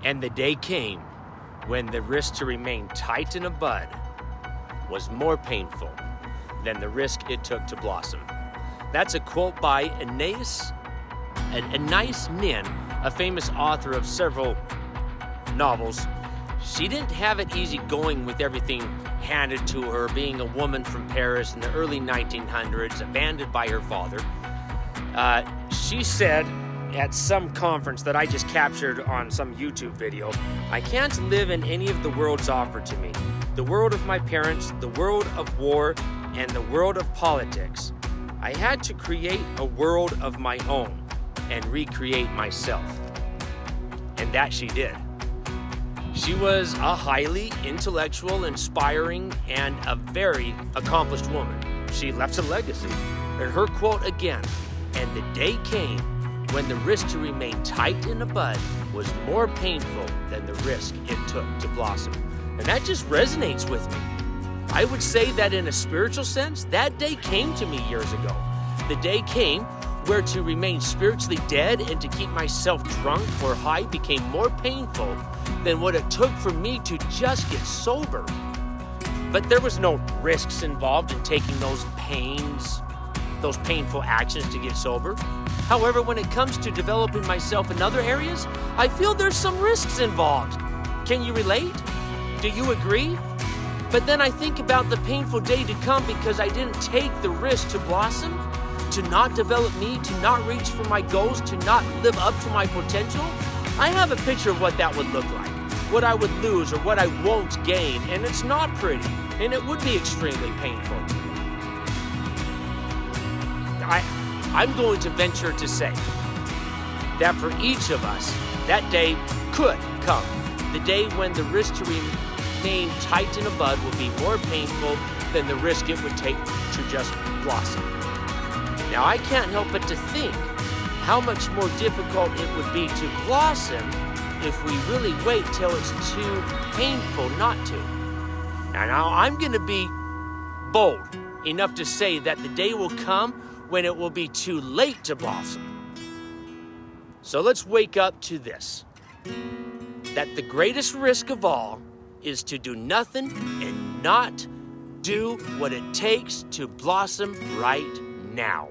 And the day came when the risk to remain tight in a bud was more painful than the risk it took to blossom. That's a quote by Anais Nin, a famous author of several novels. She didn't have it easy going with everything handed to her, being a woman from Paris in the early 1900s, abandoned by her father. She said at some conference that I just captured on some YouTube video, "I can't live in any of the worlds offered to me. The world of my parents, the world of war, and the world of politics. I had to create a world of my own and recreate myself." And that she did. She was a highly intellectual, inspiring, and a very accomplished woman. She left a legacy. And her quote again, "And the day came when the risk to remain tight in a bud was more painful than the risk it took to blossom." And that just resonates with me. I would say that in a spiritual sense, that day came to me years ago. The day came where to remain spiritually dead and to keep myself drunk or high became more painful than what it took for me to just get sober. But there was no risks involved in taking those painful actions to get sober. However, when it comes to developing myself in other areas, I feel there's some risks involved. Can you relate? Do you agree? But then I think about the painful day to come because I didn't take the risk to blossom, to not develop me, to not reach for my goals, to not live up to my potential. I have a picture of what that would look like, what I would lose or what I won't gain, and it's not pretty, and it would be extremely painful. I'm going to venture to say that for each of us, that day could come. The day when the risk to remain tight in a bud will be more painful than the risk it would take to just blossom. Now, I can't help but to think how much more difficult it would be to blossom if we really wait till it's too painful not to. Now I'm going to be bold enough to say that the day will come when it will be too late to blossom. So let's wake up to this, that the greatest risk of all is to do nothing and not do what it takes to blossom right now.